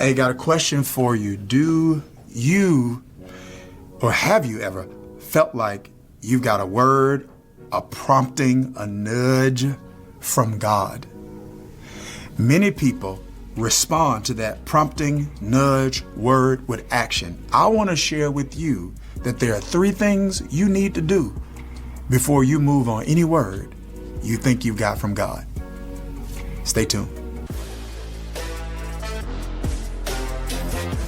Hey, got a question for you. Do you or have you ever felt like you've got a word, a prompting, a nudge from God? Many people respond to that prompting, nudge, word with action. I want to share with you that there are 3 things you need to do before you move on any word you think you've got from God. Stay tuned.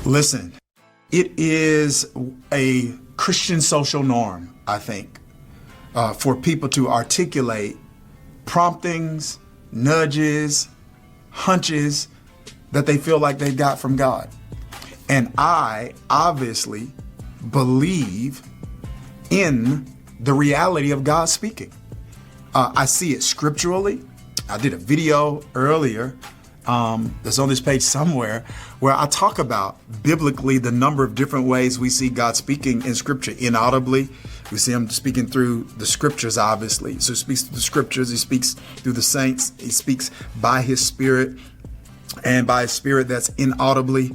Listen, it is a Christian social norm, I think, for people to articulate promptings, nudges, hunches that they feel like they got from God. And I obviously believe in the reality of God speaking. I see it scripturally. I did a video earlier that's on this page somewhere where I talk about biblically the number of different ways we see God speaking in scripture inaudibly. We see him speaking through the scriptures, obviously. So he speaks through the scriptures. He speaks through the saints. He speaks by his spirit, and by his spirit that's inaudibly.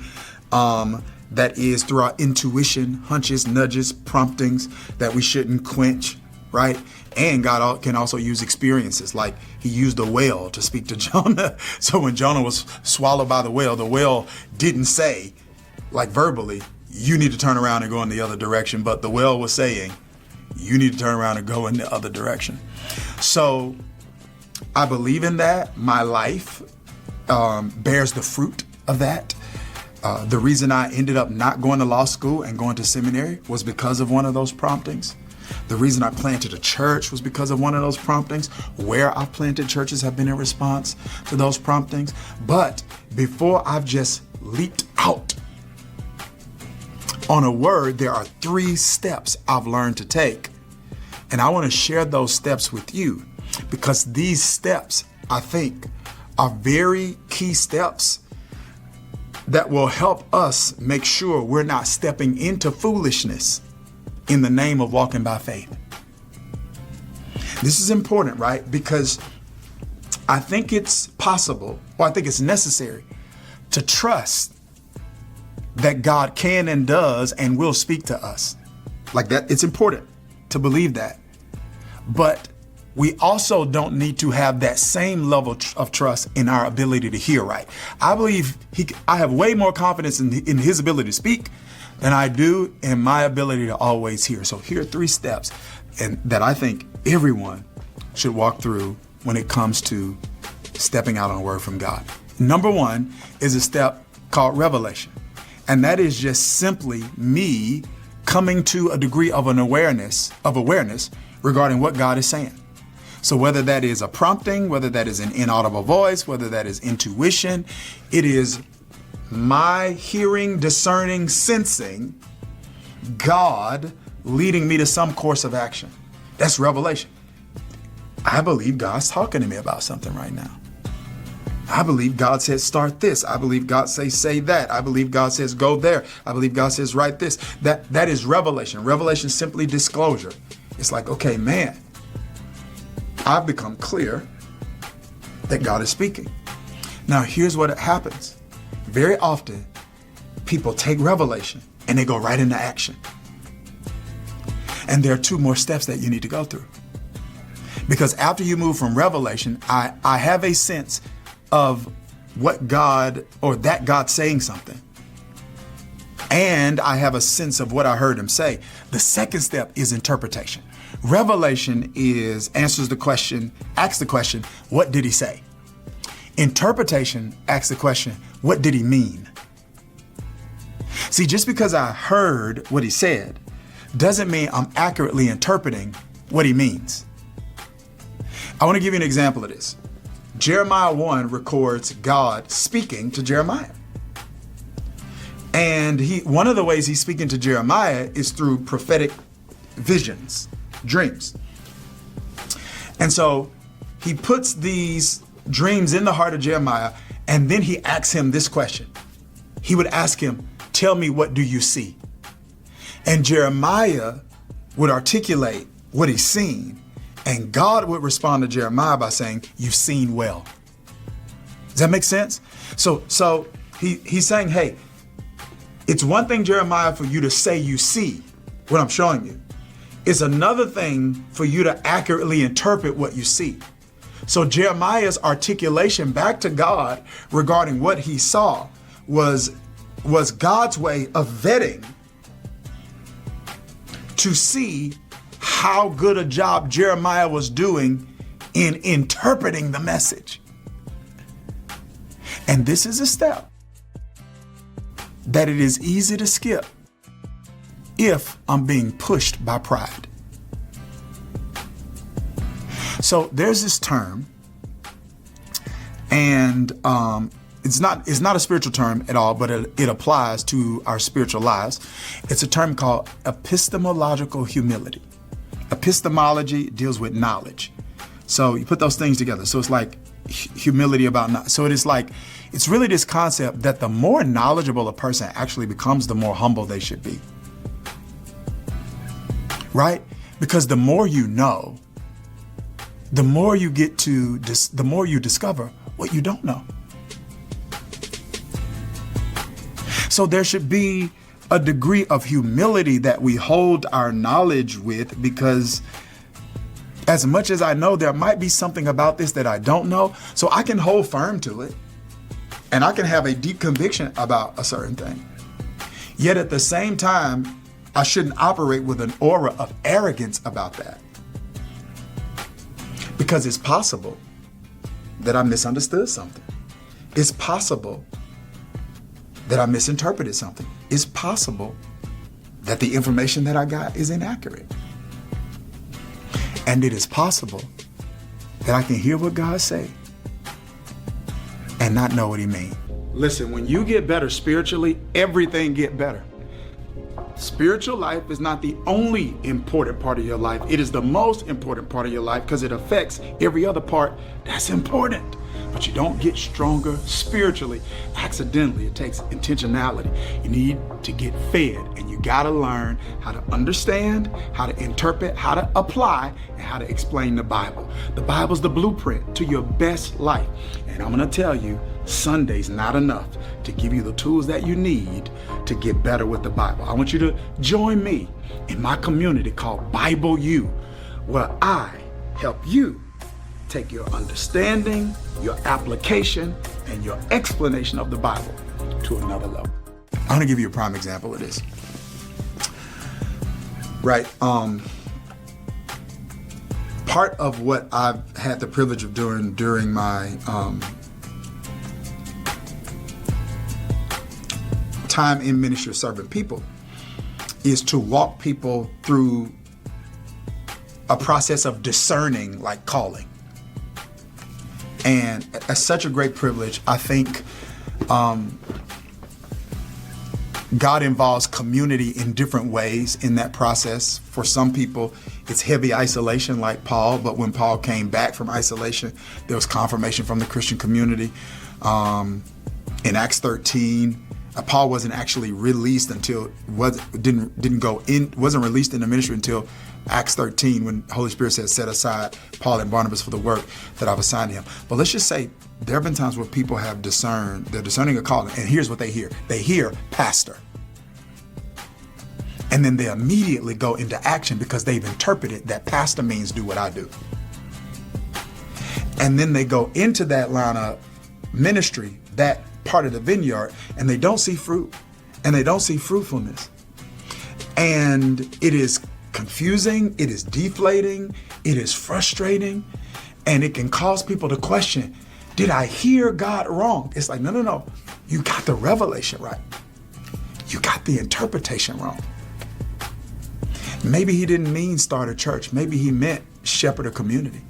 That is through our intuition, hunches, nudges, promptings that we shouldn't quench, right? And God can also use experiences, like he used a whale to speak to Jonah. So when Jonah was swallowed by the whale didn't say, like verbally, you need to turn around and go in the other direction. But the whale was saying, you need to turn around and go in the other direction. So I believe in that. My life bears the fruit of that. The reason I ended up not going to law school and going to seminary was because of one of those promptings. The reason I planted a church was because of one of those promptings. Where I've planted churches have been in response to those promptings. But before I've just leaped out on a word, there are 3 steps I've learned to take. And I want to share those steps with you because these steps, I think, are very key steps that will help us make sure we're not stepping into foolishness in the name of walking by faith. This is important, right? Because I think it's possible, or I think it's necessary to trust that God can and does and will speak to us. Like that, it's important to believe that. But we also don't need to have that same level of trust in our ability to hear right. I believe I have way more confidence in his ability to speak than I do in my ability to always hear. So here are 3 steps and that I think everyone should walk through when it comes to stepping out on a word from God. Number 1 is a step called revelation. And that is just simply me coming to a degree of awareness regarding what God is saying. So whether that is a prompting, whether that is an inaudible voice, whether that is intuition, it is my hearing, discerning, sensing God leading me to some course of action. That's revelation. I believe God's talking to me about something right now. I believe God says start this. I believe God says say that. I believe God says go there. I believe God says write this. That is revelation. Revelation is simply disclosure. It's like, okay, man, I've become clear that God is speaking. Now, here's what happens. Very often, people take revelation and they go right into action. And there are 2 more steps that you need to go through. Because after you move from revelation, I have a sense of what God, or that God saying something. And I have a sense of what I heard him say. The second step is interpretation. Revelation asks the question, what did he say? Interpretation asks the question, what did he mean? See, just because I heard what he said doesn't mean I'm accurately interpreting what he means. I want to give you an example of this. Jeremiah 1 records God speaking to Jeremiah. And one of the ways he's speaking to Jeremiah is through prophetic visions, dreams. And so he puts these dreams in the heart of Jeremiah, and then he asks him this question. He would ask him, tell me, what do you see? And Jeremiah would articulate what he's seen, and God would respond to Jeremiah by saying, you've seen well. Does that make sense? So He's saying, hey, it's one thing, Jeremiah, for you to say you see what I'm showing you. It's another thing for you to accurately interpret what you see. So Jeremiah's articulation back to God regarding what he saw was God's way of vetting to see how good a job Jeremiah was doing in interpreting the message. And this is a step that it is easy to skip if I'm being pushed by pride. So there's this term, and it's not a spiritual term at all, but it applies to our spiritual lives. It's a term called epistemological humility. Epistemology deals with knowledge. So you put those things together. So it's like humility about knowledge. So it's really this concept that the more knowledgeable a person actually becomes, the more humble they should be. Right? Because the more you know, the more you the more you discover what you don't know. So there should be a degree of humility that we hold our knowledge with, because as much as I know, there might be something about this that I don't know. So I can hold firm to it and I can have a deep conviction about a certain thing. Yet at the same time, I shouldn't operate with an aura of arrogance about that. Because it's possible that I misunderstood something. It's possible that I misinterpreted something. It's possible that the information that I got is inaccurate. And it is possible that I can hear what God say and not know what he means. Listen, when you get better spiritually, everything get better. Spiritual life is not the only important part of your life. It is the most important part of your life because it affects every other part that's important. But you don't get stronger spiritually accidentally. It takes intentionality. You need to get fed, and you got to learn how to understand, how to interpret, how to apply, and how to explain the Bible. The Bible's the blueprint to your best life. And I'm going to tell you, Sunday's not enough to give you the tools that you need to get better with the Bible. I want you to join me in my community called Bible U, where I help you take your understanding, your application, and your explanation of the Bible to another level. I'm going to give you a prime example of this. Right. Part of what I've had the privilege of doing during my time in ministry of serving people is to walk people through a process of discerning, like calling. And it's such a great privilege. I think God involves community in different ways in that process. For some people, it's heavy isolation like Paul, but when Paul came back from isolation, there was confirmation from the Christian community. In Acts 13, Paul wasn't actually released until wasn't released in the ministry until Acts 13, when the Holy Spirit said, set aside Paul and Barnabas for the work that I've assigned him. But let's just say there have been times where people have they're discerning a calling, and here's what they hear. They hear pastor. And then they immediately go into action because they've interpreted that pastor means do what I do. And then they go into that line of ministry, that part of the vineyard, and they don't see fruit, and they don't see fruitfulness. And it is confusing, it is deflating, it is frustrating, and it can cause people to question, did I hear God wrong? It's like, no. You got the revelation right. You got the interpretation wrong. Maybe he didn't mean start a church. Maybe he meant shepherd a community.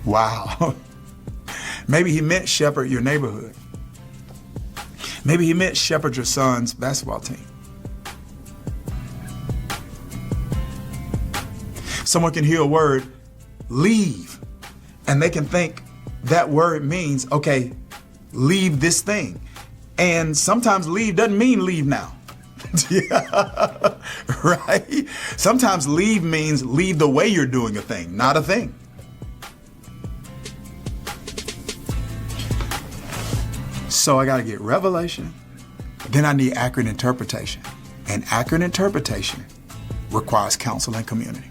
Wow. Maybe he meant shepherd your neighborhood. Maybe he meant shepherd your son's basketball team. Someone can hear a word, leave, and they can think that word means, okay, leave this thing. And sometimes leave doesn't mean leave now. Yeah, right? Sometimes leave means leave the way you're doing a thing, not a thing. So I got to get revelation. Then I need accurate interpretation. And accurate interpretation requires counsel and community.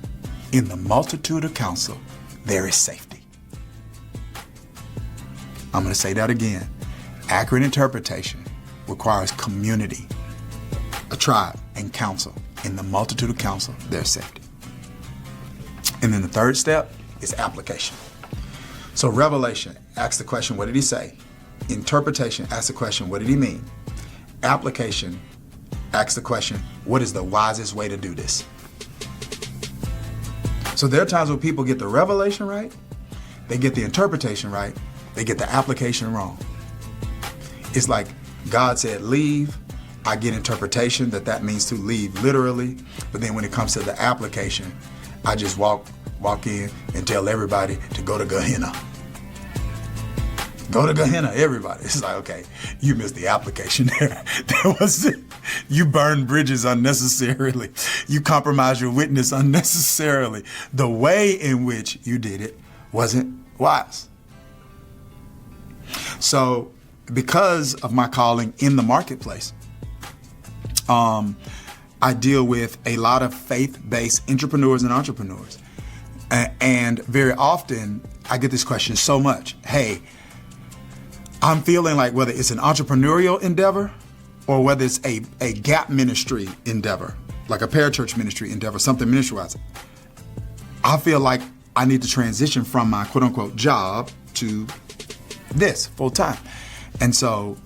In the multitude of counsel, there is safety. I'm going to say that again. Accurate interpretation requires community, a tribe, and counsel. In the multitude of counsel, there's safety. And then the third step is application. So revelation asks the question, what did he say? Interpretation asks the question, what did he mean? Application asks the question, what is the wisest way to do this? So there are times when people get the revelation right, they get the interpretation right, they get the application wrong. It's like God said, leave. I get interpretation that means to leave literally. But then when it comes to the application, I just walk in and tell everybody to go to Gehenna. Go to Gehenna, everybody. It's like, okay, you missed the application there. You burned bridges unnecessarily. You compromised your witness unnecessarily. The way in which you did it wasn't wise. So because of my calling in the marketplace, I deal with a lot of faith-based entrepreneurs and entrepreneurs. And very often I get this question so much. Hey, I'm feeling like whether it's an entrepreneurial endeavor or whether it's a gap ministry endeavor, like a parachurch ministry endeavor, something ministry-wise, I feel like I need to transition from my quote-unquote job to this full-time. And so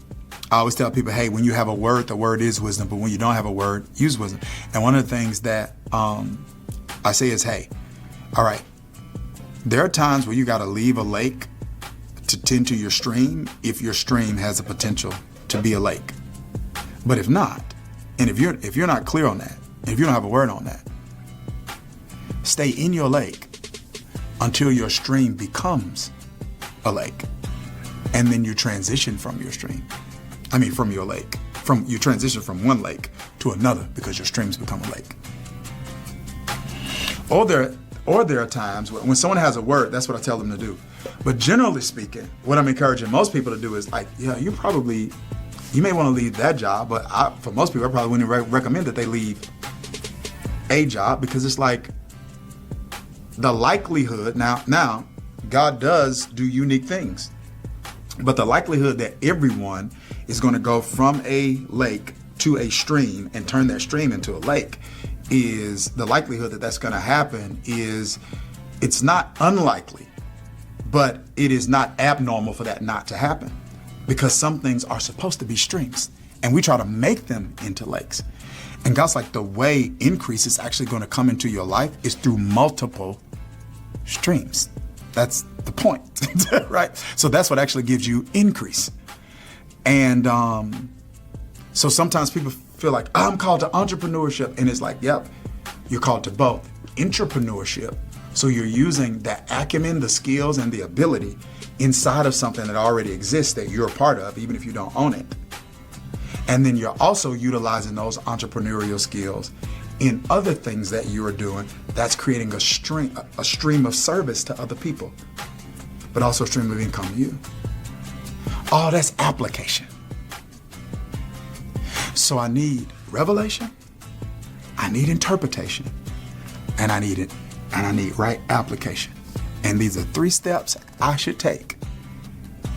I always tell people, hey, when you have a word, the word is wisdom, but when you don't have a word, use wisdom. And one of the things that I say is, hey, all right, there are times where you got to leave a lake to tend to your stream if your stream has the potential to be a lake. But if not, and if you're not clear on that, and if you don't have a word on that, stay in your lake until your stream becomes a lake. And then you transition from your stream. From your lake. You transition from one lake to another because your streams become a lake. Or there are times when someone has a word, that's what I tell them to do. But generally speaking, what I'm encouraging most people to do is like, yeah, you may want to leave that job, but for most people, I probably wouldn't recommend that they leave a job because it's like the likelihood, now God does do unique things, but the likelihood that everyone is going to go from a lake to a stream and turn that stream into a lake is the likelihood that that's going to happen is it's not unlikely, but it is not abnormal for that not to happen because some things are supposed to be streams and we try to make them into lakes. And God's like, the way increase is actually going to come into your life is through multiple streams. That's the point, right? So that's what actually gives you increase. And so sometimes people feel like, I'm called to entrepreneurship. And it's like, yep, you're called to both. Entrepreneurship. So you're using that acumen, the skills, and the ability inside of something that already exists that you're a part of, even if you don't own it. And then you're also utilizing those entrepreneurial skills in other things that you are doing that's creating a stream of service to other people, but also a stream of income to you. Oh, that's application. So I need revelation, I need interpretation, and I need right application. And these are 3 steps I should take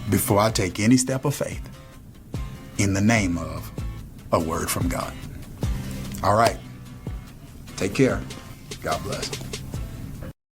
before I take any step of faith in the name of a word from God. All right. Take care. God bless.